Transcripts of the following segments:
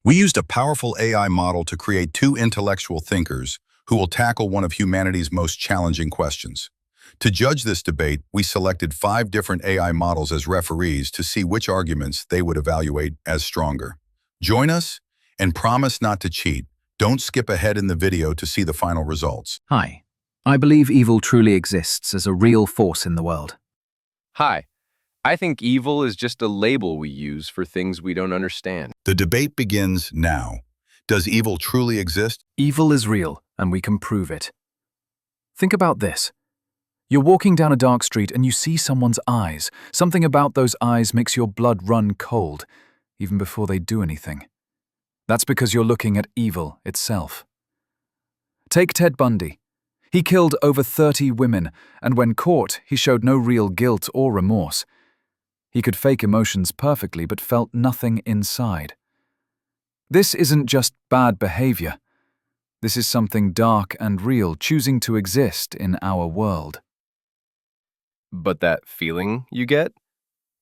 We used a powerful AI model to create two intellectual thinkers who will tackle one of humanity's most challenging questions. To judge this debate, we selected 5 different AI models as referees to see which arguments they would evaluate as stronger. Join us and promise not to cheat. Don't skip ahead in the video to see the final results. Hi. I believe evil truly exists as a real force in the world. Hi. I think evil is just a label we use for things we don't understand. The debate begins now. Does evil truly exist? Evil is real, and we can prove it. Think about this. You're walking down a dark street and you see someone's eyes. Something about those eyes makes your blood run cold, even before they do anything. That's because you're looking at evil itself. Take Ted Bundy. He killed over 30 women, and when caught, he showed no real guilt or remorse. He could fake emotions perfectly, but felt nothing inside. This isn't just bad behavior. This is something dark and real, choosing to exist in our world. But that feeling you get,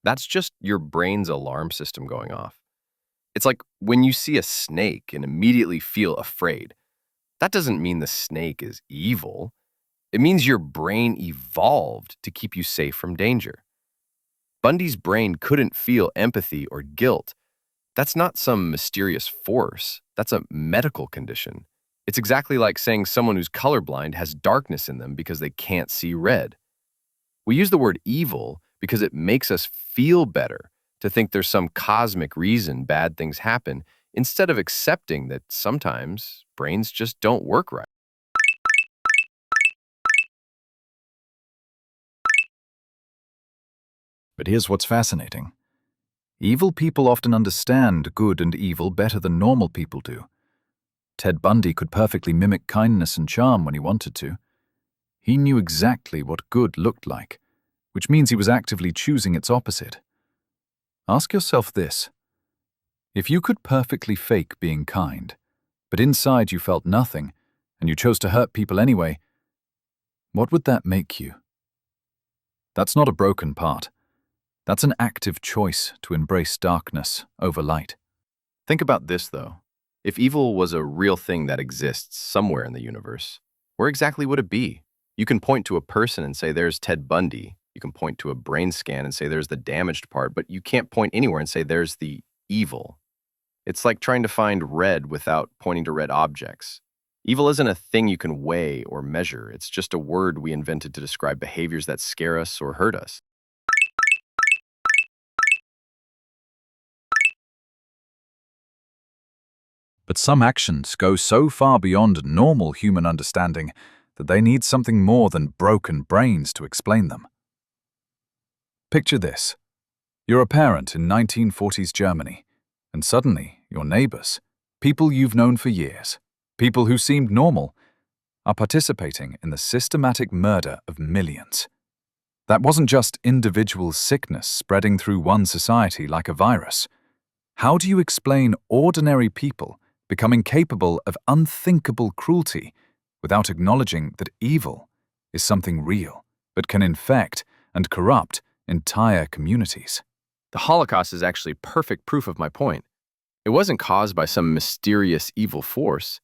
that's just your brain's alarm system going off. It's like when you see a snake and immediately feel afraid. That doesn't mean the snake is evil. It means your brain evolved to keep you safe from danger. Bundy's brain couldn't feel empathy or guilt. That's not some mysterious force. That's a medical condition. It's exactly like saying someone who's colorblind has darkness in them because they can't see red. We use the word evil because it makes us feel better to think there's some cosmic reason bad things happen, instead of accepting that sometimes brains just don't work right. But here's what's fascinating. Evil people often understand good and evil better than normal people do. Ted Bundy could perfectly mimic kindness and charm when he wanted to. He knew exactly what good looked like, which means he was actively choosing its opposite. Ask yourself this. If you could perfectly fake being kind, but inside you felt nothing, and you chose to hurt people anyway, what would that make you? That's not a broken part. That's an active choice to embrace darkness over light. Think about this, though. If evil was a real thing that exists somewhere in the universe, where exactly would it be? You can point to a person and say, there's Ted Bundy. You can point to a brain scan and say, there's the damaged part, but you can't point anywhere and say, there's the evil. It's like trying to find red without pointing to red objects. Evil isn't a thing you can weigh or measure. It's just a word we invented to describe behaviors that scare us or hurt us. But some actions go so far beyond normal human understanding that they need something more than broken brains to explain them. Picture this. You're a parent in 1940s Germany, and suddenly your neighbors, people you've known for years, people who seemed normal, are participating in the systematic murder of millions. That wasn't just individual sickness spreading through one society like a virus. How do you explain ordinary people becoming capable of unthinkable cruelty without acknowledging that evil is something real that can infect and corrupt entire communities? The Holocaust is actually perfect proof of my point. It wasn't caused by some mysterious evil force.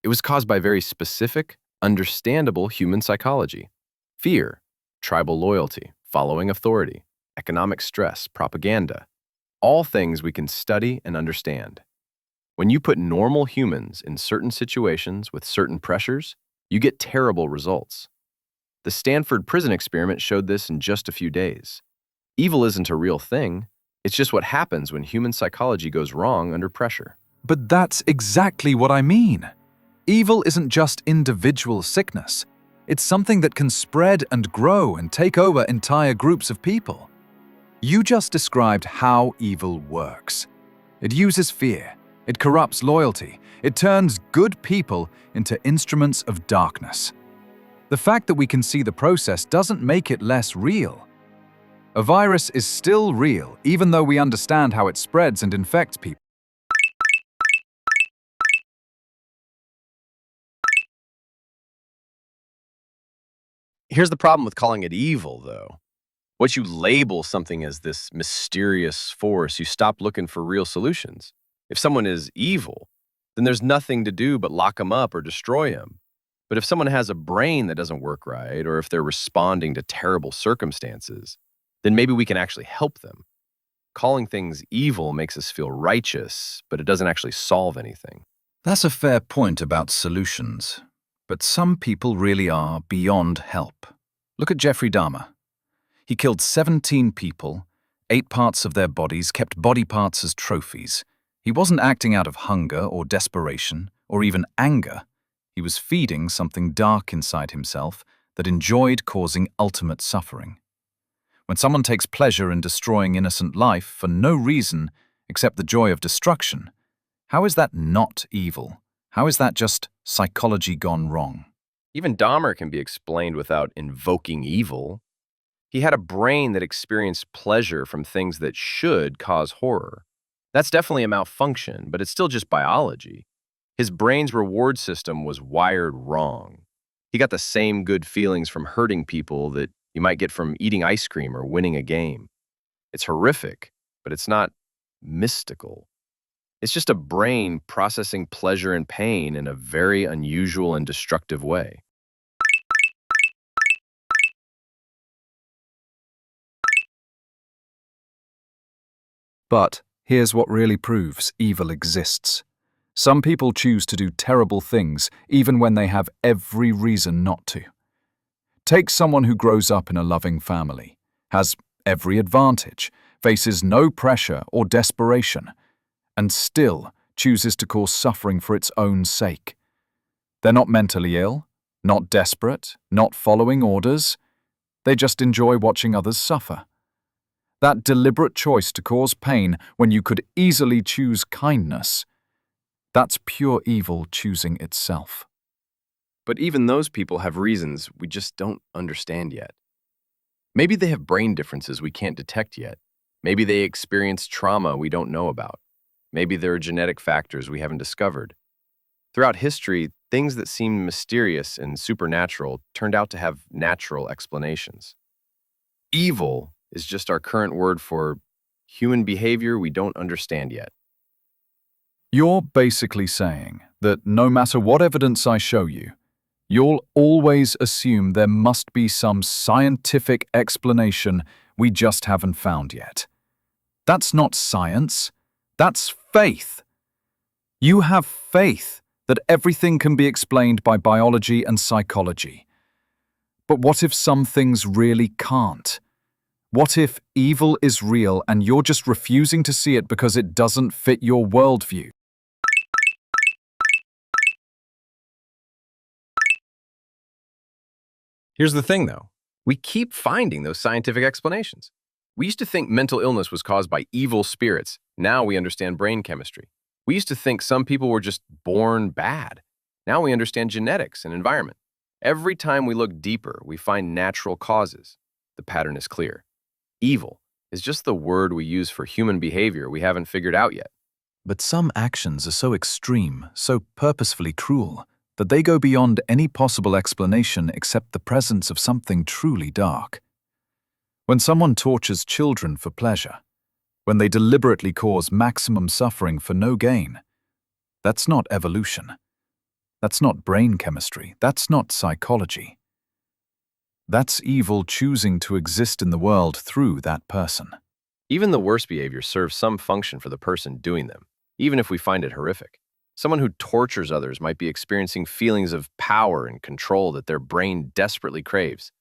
It was caused by very specific, understandable human psychology. Fear, tribal loyalty, following authority, economic stress, propaganda. All things we can study and understand. When you put normal humans in certain situations with certain pressures, you get terrible results. The Stanford prison experiment showed this in just a few days. Evil isn't a real thing. It's just what happens when human psychology goes wrong under pressure. But that's exactly what I mean. Evil isn't just individual sickness. It's something that can spread and grow and take over entire groups of people. You just described how evil works. It uses fear. It corrupts loyalty. It turns good people into instruments of darkness. The fact that we can see the process doesn't make it less real. A virus is still real, even though we understand how it spreads and infects people. Here's the problem with calling it evil, though. Once you label something as this mysterious force, you stop looking for real solutions. If someone is evil, then there's nothing to do but lock them up or destroy them. But if someone has a brain that doesn't work right, or if they're responding to terrible circumstances, then maybe we can actually help them. Calling things evil makes us feel righteous, but it doesn't actually solve anything. That's a fair point about solutions, but some people really are beyond help. Look at Jeffrey Dahmer. He killed 17 people, ate parts of their bodies, kept body parts as trophies. He wasn't acting out of hunger or desperation or even anger. He was feeding something dark inside himself that enjoyed causing ultimate suffering. When someone takes pleasure in destroying innocent life for no reason except the joy of destruction, how is that not evil? How is that just psychology gone wrong? Even Dahmer can be explained without invoking evil. He had a brain that experienced pleasure from things that should cause horror. That's definitely a malfunction, but it's still just biology. His brain's reward system was wired wrong. He got the same good feelings from hurting people that you might get from eating ice cream or winning a game. It's horrific, but it's not mystical. It's just a brain processing pleasure and pain in a very unusual and destructive way. But here's what really proves evil exists. Some people choose to do terrible things even when they have every reason not to. Take someone who grows up in a loving family, has every advantage, faces no pressure or desperation, and still chooses to cause suffering for its own sake. They're not mentally ill, not desperate, not following orders. They just enjoy watching others suffer. That deliberate choice to cause pain when you could easily choose kindness, that's pure evil choosing itself. But even those people have reasons we just don't understand yet. Maybe they have brain differences we can't detect yet. Maybe they experience trauma we don't know about. Maybe there are genetic factors we haven't discovered. Throughout history, things that seemed mysterious and supernatural turned out to have natural explanations. Evil is just our current word for human behavior we don't understand yet. You're basically saying that no matter what evidence I show you, you'll always assume there must be some scientific explanation we just haven't found yet. That's not science. That's faith. You have faith that everything can be explained by biology and psychology. But what if some things really can't? What if evil is real and you're just refusing to see it because it doesn't fit your worldview? Here's the thing, though. We keep finding those scientific explanations. We used to think mental illness was caused by evil spirits. Now we understand brain chemistry. We used to think some people were just born bad. Now we understand genetics and environment. Every time we look deeper, we find natural causes. The pattern is clear. Evil is just the word we use for human behavior we haven't figured out yet. But some actions are so extreme, so purposefully cruel, that they go beyond any possible explanation except the presence of something truly dark. When someone tortures children for pleasure, when they deliberately cause maximum suffering for no gain, that's not evolution. That's not brain chemistry. That's not psychology. That's evil choosing to exist in the world through that person. Even the worst behavior serves some function for the person doing them, even if we find it horrific. Someone who tortures others might be experiencing feelings of power and control that their brain desperately craves.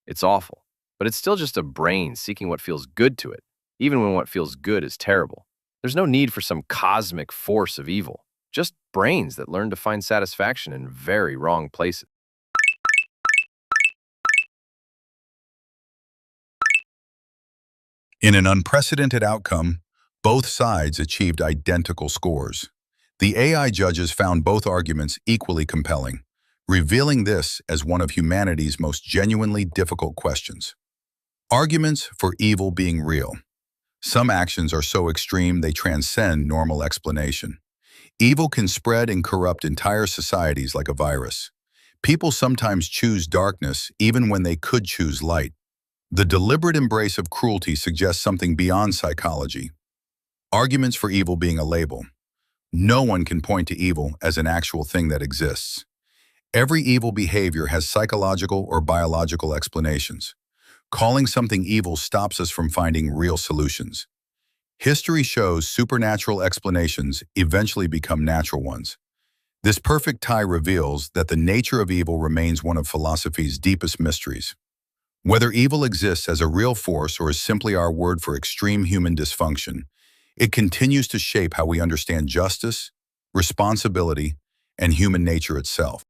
It's awful, but it's still just a brain seeking what feels good to it, even when what feels good is terrible. There's no need for some cosmic force of evil, just brains that learn to find satisfaction in very wrong places. In an unprecedented outcome, both sides achieved identical scores. The AI judges found both arguments equally compelling, revealing this as one of humanity's most genuinely difficult questions. Arguments for evil being real. Some actions are so extreme they transcend normal explanation. Evil can spread and corrupt entire societies like a virus. People sometimes choose darkness even when they could choose light. The deliberate embrace of cruelty suggests something beyond psychology. Arguments for evil being a label. No one can point to evil as an actual thing that exists. Every evil behavior has psychological or biological explanations. Calling something evil stops us from finding real solutions. History shows supernatural explanations eventually become natural ones. This perfect tie reveals that the nature of evil remains one of philosophy's deepest mysteries. Whether evil exists as a real force or is simply our word for extreme human dysfunction, it continues to shape how we understand justice, responsibility, and human nature itself.